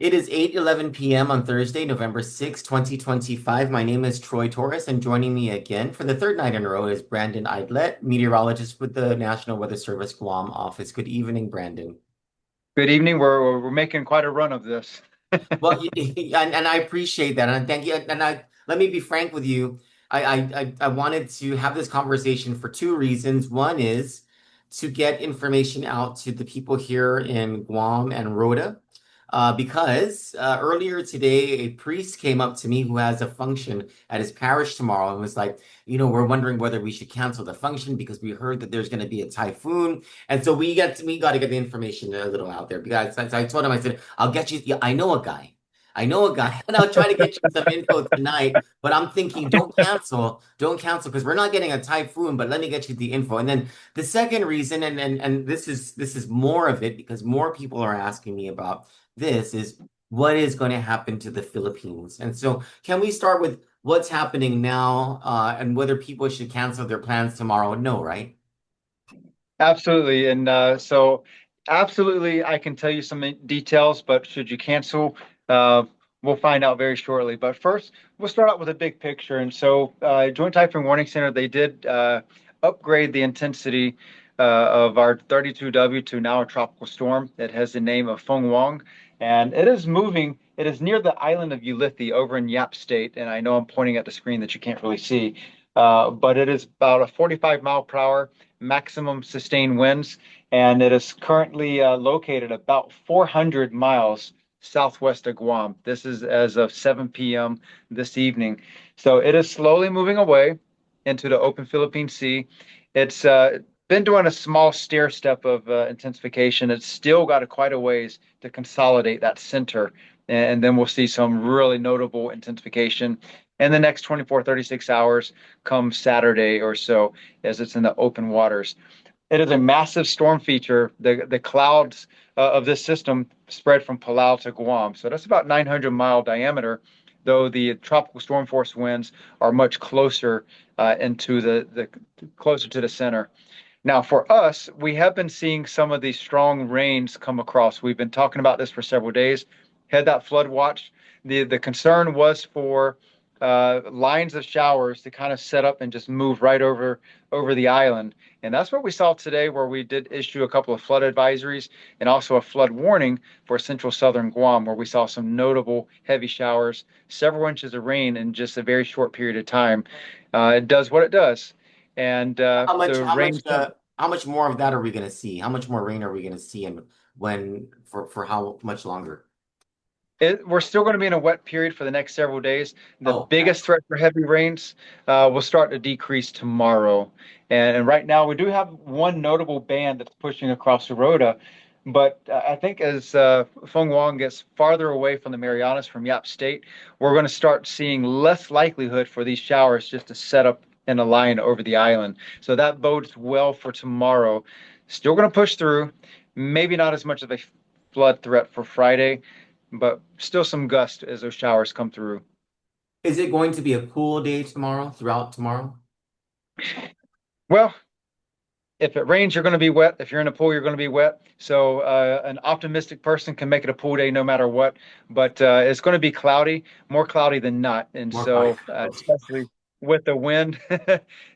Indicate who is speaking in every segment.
Speaker 1: It is 8:11 p.m. on Thursday, November 6th, 2025. My name is Troy Torres, and joining me again for the third night in a row is Brandon Aydlett, meteorologist with the National Weather Service Guam office. Good evening, Brandon.
Speaker 2: Good evening. We're making quite a run of this.
Speaker 1: Well, and I appreciate that, and thank you. And I let me be frank with you. I wanted to have this conversation for two reasons. One is to get information out to the people here in Guam and Rota, because earlier today a priest came up to me who has a function at his parish tomorrow and was like, we're wondering whether we should cancel the function because we heard that there's going to be a typhoon. And so we got to get the information a little out there because I told him, I said, I'll get you. Yeah, I know a guy. I know a guy, and I'll try to get you some info tonight. But I'm thinking, don't cancel, because we're not getting a typhoon. But let me get you the info. And then the second reason, and this is more of it because more people are asking me about this, is what is going to happen to the Philippines. And so, can we start with what's happening now, and whether people should cancel their plans tomorrow? No, right?
Speaker 2: Absolutely. And absolutely, I can tell you some details, but should you cancel, uh, we'll find out very shortly. But first, we'll start out with a big picture. Joint Typhoon Warning Center, they did upgrade the intensity of our 32W to now a tropical storm. It has the name of Fung-Wong, and it is moving. It is near the island of Ulithi over in Yap State. And I know I'm pointing at the screen that you can't really see, but it is about a 45 mile per hour maximum sustained winds, and it is currently located about 400 miles southwest of Guam. This is as of 7 p.m. this evening. So it is slowly moving away into the open Philippine Sea. It's been doing a small stair step of intensification. It's still got quite a ways to consolidate that center. And then we'll see some really notable intensification in the next 24, 36 hours come Saturday or so as it's in the open waters. It is a massive storm feature. The clouds of this system spread from Palau to Guam. So that's about 900-mile diameter, though the tropical storm force winds are much closer into the closer to the center. Now, for us, we have been seeing some of these strong rains come across. We've been talking about this for several days. Had that flood watch. The concern was for lines of showers to kind of set up and just move right over the island. And that's what we saw today, where we did issue a couple of flood advisories and also a flood warning for central southern Guam, where we saw some notable heavy showers, several inches of rain in just a very short period of time. It does what it does. And
Speaker 1: How much,
Speaker 2: the
Speaker 1: how much,
Speaker 2: rain
Speaker 1: how much more of that are we going to see? How much more rain are we going to see, and for how much longer?
Speaker 2: We're still going to be in a wet period for the next several days. The
Speaker 1: Oh, okay.
Speaker 2: biggest threat for heavy rains will start to decrease tomorrow. And right now, we do have one notable band that's pushing across the Rota. But I think as Fung Wong gets farther away from the Marianas from Yap State, we're going to start seeing less likelihood for these showers just to set up in a line over the island. So that bodes well for tomorrow. Still going to push through. Maybe not as much of a flood threat for Friday, but still some gust as those showers come through.
Speaker 1: Is it going to be a cool day tomorrow, throughout tomorrow?
Speaker 2: Well, if it rains, you're going to be wet. If you're in a pool, you're going to be wet. So an optimistic person can make it a pool day no matter what. But it's going to be cloudy, more cloudy than not. And
Speaker 1: More cloudy.
Speaker 2: so, especially with the wind,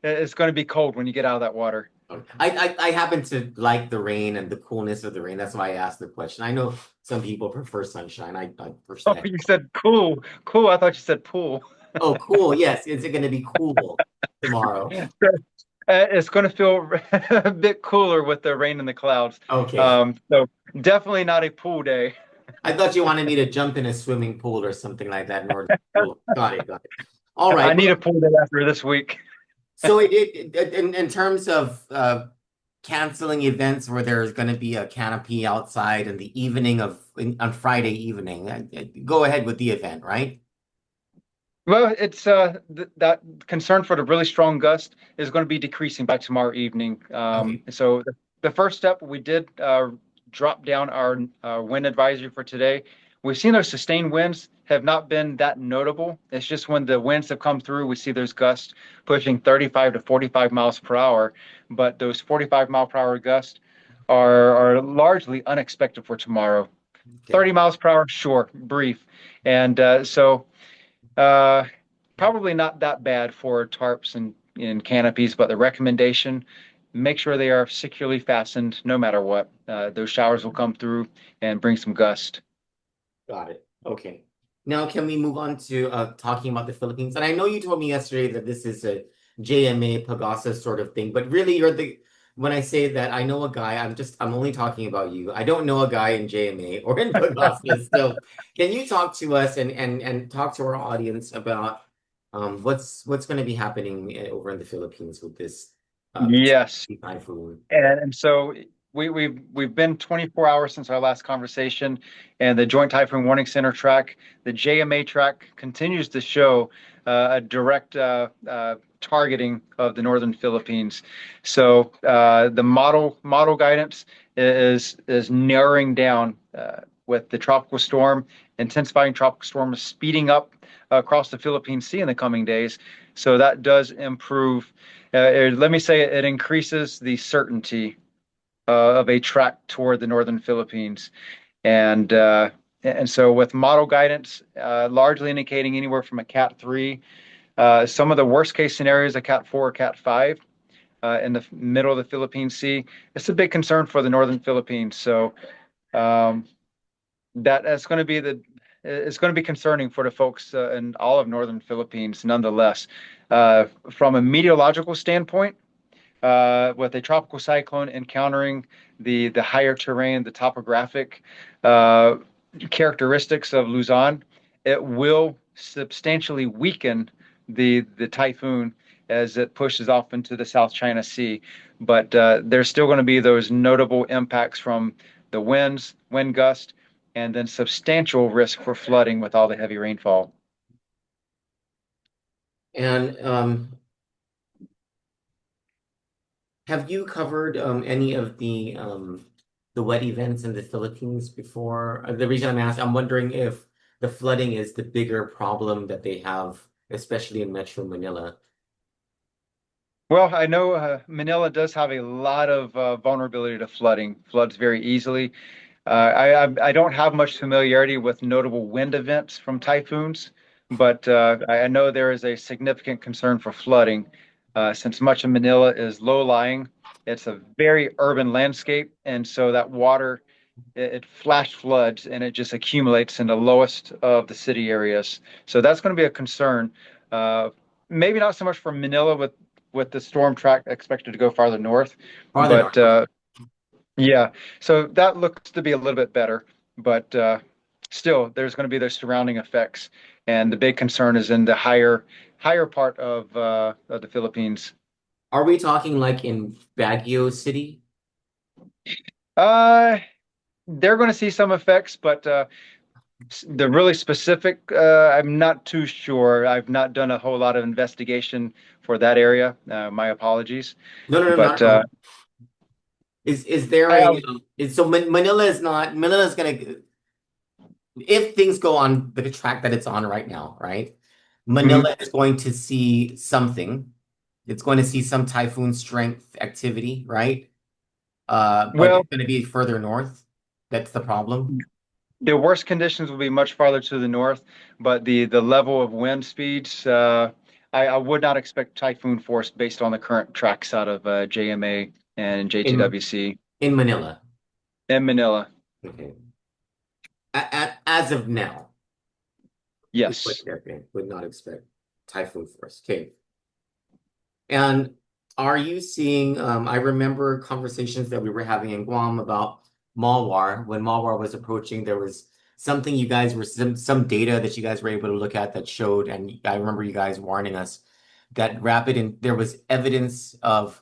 Speaker 2: it's going to be cold when you get out of that water.
Speaker 1: Okay. I happen to like the rain and the coolness of the rain. That's why I asked the question. I know some people prefer sunshine. I
Speaker 2: Oh,
Speaker 1: personally.
Speaker 2: you said cool, cool. I thought you said pool.
Speaker 1: Oh, cool. Yes. Is it going to be cool tomorrow?
Speaker 2: It's going to feel a bit cooler with the rain and the clouds.
Speaker 1: Okay.
Speaker 2: So definitely not a pool day.
Speaker 1: I thought you wanted me to jump in a swimming pool or something like that in order to cool. Got it. Got it. All
Speaker 2: I
Speaker 1: right.
Speaker 2: need a
Speaker 1: Well,
Speaker 2: pool day after this week.
Speaker 1: so in terms of canceling events where there's going to be a canopy outside in the evening on Friday evening, go ahead with the event, right?
Speaker 2: Well, it's that concern for the really strong gust is going to be decreasing by tomorrow evening.
Speaker 1: Okay.
Speaker 2: So the first step, we did drop down our wind advisory for today. We've seen those sustained winds have not been that notable. It's just when the winds have come through, we see those gusts pushing 35 to 45 miles per hour. But those 45 mile per hour gusts are largely unexpected for tomorrow.
Speaker 1: Okay.
Speaker 2: 30 miles per hour, sure, brief. And uh, probably not that bad for tarps and canopies, but the recommendation, make sure they are securely fastened no matter what. Those showers will come through and bring some gust.
Speaker 1: Got it. Okay. Now, can we move on to talking about the Philippines? And I know you told me yesterday that this is a JMA Pagasa sort of thing, but really when I say that I know a guy, I'm only talking about you. I don't know a guy in JMA or in Pagasa. So can you talk to us and talk to our audience about what's going to be happening over in the Philippines with this
Speaker 2: Yes.
Speaker 1: typhoon?
Speaker 2: And so we've been 24 hours since our last conversation, and the Joint Typhoon Warning Center track, the JMA track, continues to show a direct targeting of the northern Philippines. So the model guidance is narrowing down with the tropical storm, intensifying tropical storm, speeding up across the Philippine Sea in the coming days. So that does improve. Let me say it increases the certainty of a track toward the northern Philippines. And and so with model guidance, largely indicating anywhere from a Cat 3, some of the worst case scenarios, a Cat 4 or Cat 5 in the middle of the Philippine Sea. It's a big concern for the northern Philippines. So um, that's going to be it's going to be concerning for the folks in all of northern Philippines, nonetheless. From a meteorological standpoint, with a tropical cyclone encountering the higher terrain, the topographic uh, characteristics of Luzon, it will substantially weaken the typhoon as it pushes off into the South China Sea. But there's still going to be those notable impacts from the winds, wind gust, and then substantial risk for flooding with all the heavy rainfall.
Speaker 1: And have you covered any of the wet events in the Philippines before? The reason I'm asking, I'm wondering if the flooding is the bigger problem that they have, especially in Metro Manila.
Speaker 2: Well, I know Manila does have a lot of vulnerability to flooding, floods very easily. I don't have much familiarity with notable wind events from typhoons, but I know there is a significant concern for flooding since much of Manila is low-lying. It's a very urban landscape, and so that water it flash floods and it just accumulates in the lowest of the city areas. So that's going to be a concern. Uh, Maybe not so much for Manila with the storm track expected to go farther north,
Speaker 1: Farther north.
Speaker 2: but yeah, so that looks to be a little bit better, but still, there's going to be those surrounding effects, and the big concern is in the higher part of the Philippines.
Speaker 1: Are we talking like in Baguio City?
Speaker 2: Uh, they're going to see some effects, but the really specific, I'm not too sure. I've not done a whole lot of investigation for that area. My apologies,
Speaker 1: No, no, no, not
Speaker 2: but
Speaker 1: at all. Is there
Speaker 2: I
Speaker 1: a is so Manila is not Manila is gonna if things go on the track that it's on right now, right?
Speaker 2: mhm.
Speaker 1: Manila is going to see something. It's going to see some typhoon strength activity, right? But
Speaker 2: Well,
Speaker 1: it's going to be further north. That's the problem.
Speaker 2: the worst conditions will be much farther to the north, but the level of wind speeds, I would not expect typhoon force based on the current tracks out of JMA and
Speaker 1: In
Speaker 2: JTWC
Speaker 1: in Manila.
Speaker 2: in Manila.
Speaker 1: Okay. As of now, is what
Speaker 2: Yes.
Speaker 1: you're saying. Would not expect typhoon force. Okay. And are you seeing, I remember conversations that we were having in Guam about Malwar. When Malwar was approaching, there was something you guys were, some data that you guys were able to look at that showed, and I remember you guys warning us that there was evidence of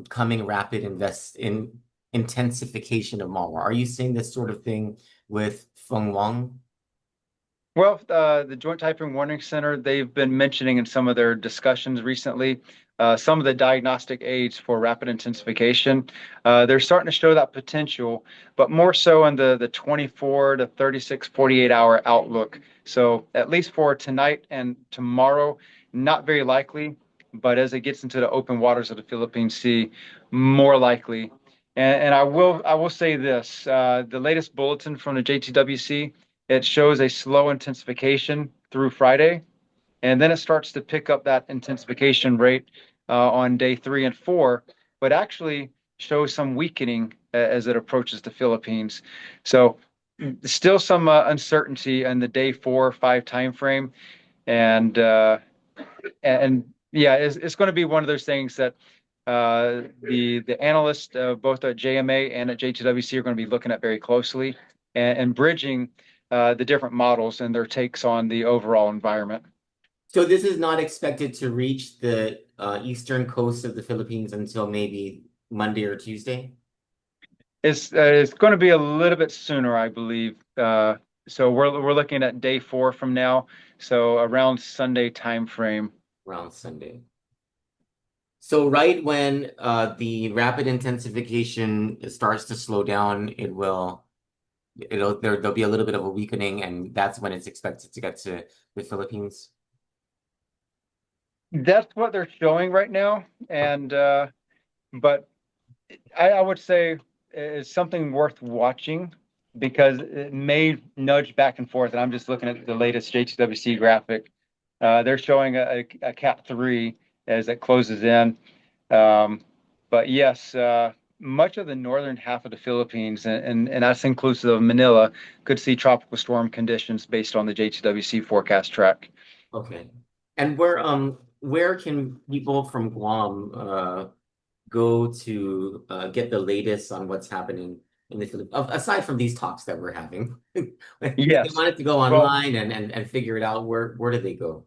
Speaker 1: coming rapid invest in intensification of Malwar. Are you seeing this sort of thing with Fung-Wong?
Speaker 2: Well, the Joint Typhoon Warning Center, they've been mentioning in some of their discussions recently some of the diagnostic aids for rapid intensification. They're starting to show that potential, but more so in the 24 to 36, 48-hour outlook. So at least for tonight and tomorrow, not very likely, but as it gets into the open waters of the Philippine Sea, more likely. And I will say this, the latest bulletin from the JTWC, it shows a slow intensification through Friday, and then it starts to pick up that intensification rate on day 3 and 4, but actually shows some weakening as it approaches the Philippines. So still some uncertainty in the day 4 or 5 time frame, and and yeah, it's going to be one of those things that the analysts both at JMA and at JTWC are going to be looking at very closely and bridging the different models and their takes on the overall environment.
Speaker 1: So this is not expected to reach the eastern coast of the Philippines until maybe Monday or Tuesday.
Speaker 2: It's going to be a little bit sooner, I believe. So we're looking at day 4 from now, so around Sunday time frame.
Speaker 1: Around Sunday. So right when the rapid intensification starts to slow down, there'll be a little bit of a weakening, and that's when it's expected to get to the Philippines.
Speaker 2: That's what they're showing right now, and but I would say it's something worth watching because it may nudge back and forth. And I'm just looking at the latest JTWC graphic. They're showing a Cat 3 as it closes in. Um, but yes, much of the northern half of the Philippines, and that's inclusive of Manila, could see tropical storm conditions based on the JTWC forecast track.
Speaker 1: Okay. And where can people from Guam go to get the latest on what's happening in the Philippines, aside from these talks that we're having? If they
Speaker 2: Yes.
Speaker 1: wanted to go
Speaker 2: Well,
Speaker 1: online and figure it out, where do they go?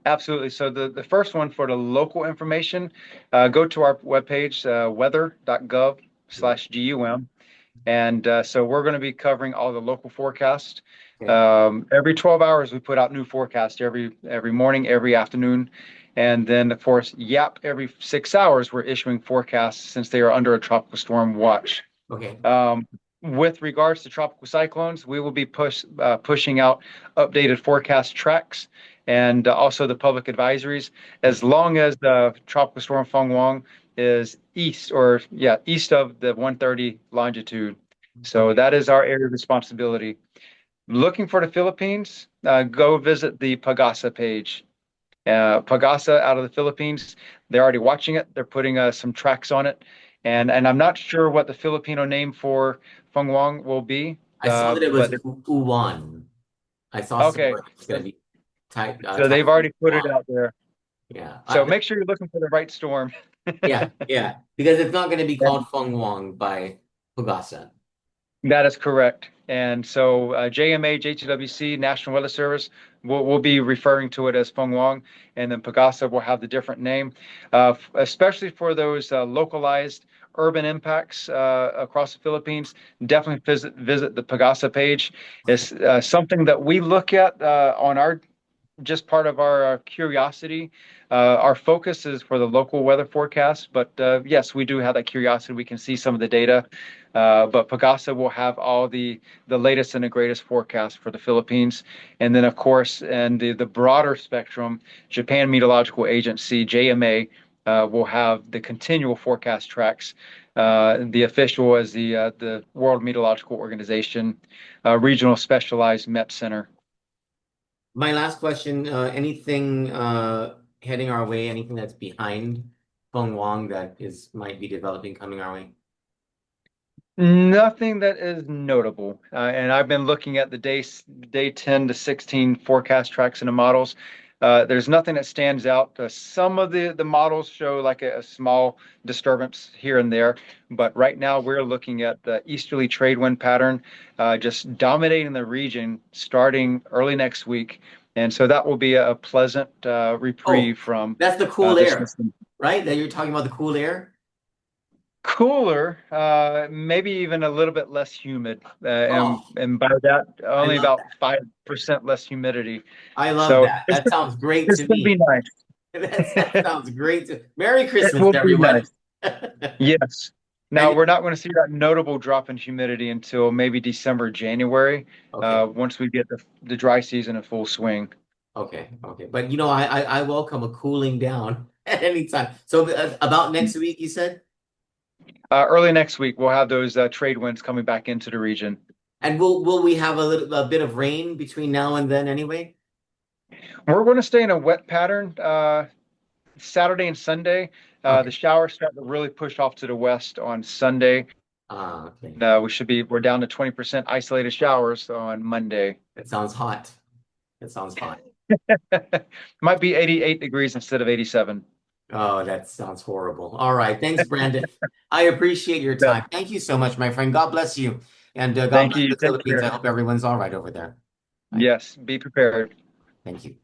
Speaker 2: absolutely. So the first one for the local information, go to our webpage, weather.gov/GUM. And so we're going to be covering all the local forecasts.
Speaker 1: Okay.
Speaker 2: Every 12 hours, we put out new forecasts every morning, every afternoon. And then, of course, YAP, every 6 hours, we're issuing forecasts since they are under a tropical storm watch.
Speaker 1: Okay.
Speaker 2: Um, with regards to tropical cyclones, we will be pushing out updated forecast tracks and also the public advisories. As long as the tropical storm Fung-Wong is east of the 130 longitude. So
Speaker 1: Okay.
Speaker 2: that is our area of responsibility. Looking for the Philippines, go visit the Pagasa page. Pagasa out of the Philippines, they're already watching it. They're putting some tracks on it. And I'm not sure what the Filipino name for Feng Wong will be,
Speaker 1: I saw that it was
Speaker 2: but
Speaker 1: Uwan. I saw
Speaker 2: okay.
Speaker 1: somewhere it's going to be
Speaker 2: So they've
Speaker 1: Typhoon
Speaker 2: already put it
Speaker 1: Uwan.
Speaker 2: out there.
Speaker 1: Yeah.
Speaker 2: So make sure you're looking for the right storm.
Speaker 1: Yeah, yeah. Because it's not going to be
Speaker 2: Yeah.
Speaker 1: called Feng Wong by Pugasa.
Speaker 2: That is correct. And so JMA, JTWC, National Weather Service will be referring to it as Feng Wong, and then Pagasa will have the different name, especially for those localized urban impacts across the Philippines. Definitely visit the Pagasa page. It's something that we look at on our just part of our curiosity. Our focus is for the local weather forecast, but yes, we do have that curiosity. We can see some of the data, but Pagasa will have all the latest and the greatest forecast for the Philippines, and then of course, and the broader spectrum, Japan Meteorological Agency (JMA) will have the continual forecast tracks. The official is the World Meteorological Organization, Regional Specialized Met Center.
Speaker 1: My last question, anything heading our way, anything that's behind Feng Wong that is might be developing coming our way?
Speaker 2: Nothing that is notable. And I've been looking at the day 10 to 16 forecast tracks in the models. There's nothing that stands out. Some of the models show like a small disturbance here and there, but right now we're looking at the easterly trade wind pattern just dominating the region starting early next week. And so that will be a pleasant
Speaker 1: Oh,
Speaker 2: reprieve from
Speaker 1: that's the cool
Speaker 2: this
Speaker 1: air,
Speaker 2: system.
Speaker 1: right? That you're talking about the cool air?
Speaker 2: Cooler, maybe even a little bit less humid,
Speaker 1: Oh,
Speaker 2: and by that
Speaker 1: I
Speaker 2: only
Speaker 1: love
Speaker 2: about
Speaker 1: that.
Speaker 2: 5% less humidity.
Speaker 1: I love
Speaker 2: So
Speaker 1: that. That sounds great
Speaker 2: it's
Speaker 1: to
Speaker 2: gonna be
Speaker 1: me.
Speaker 2: nice.
Speaker 1: That sounds great to Merry
Speaker 2: It
Speaker 1: Christmas,
Speaker 2: will be
Speaker 1: everyone.
Speaker 2: nice. Yes. Now
Speaker 1: And
Speaker 2: we're not going to see that notable drop in humidity until maybe December, January,
Speaker 1: okay.
Speaker 2: once we get the dry season in full swing.
Speaker 1: Okay, okay. But I welcome a cooling down at any time. So about next week, you said?
Speaker 2: Early next week, we'll have those trade winds coming back into the region.
Speaker 1: And will we have a bit of rain between now and then anyway?
Speaker 2: We're going to stay in a wet pattern Saturday and Sunday. The
Speaker 1: Okay.
Speaker 2: showers start to really push off to the west on Sunday.
Speaker 1: Okay.
Speaker 2: We're down to 20% isolated showers on Monday.
Speaker 1: It sounds hot. It sounds hot.
Speaker 2: Might be 88 degrees instead of 87.
Speaker 1: Oh, that sounds horrible. All right. Thanks, Brandon. I appreciate your
Speaker 2: Yeah.
Speaker 1: time. Thank you so much, my friend. God bless you. And God
Speaker 2: Thank
Speaker 1: bless
Speaker 2: you.
Speaker 1: the
Speaker 2: Take
Speaker 1: Philippines. I
Speaker 2: care.
Speaker 1: hope everyone's all right over there. All right.
Speaker 2: Yes, be prepared.
Speaker 1: Thank you.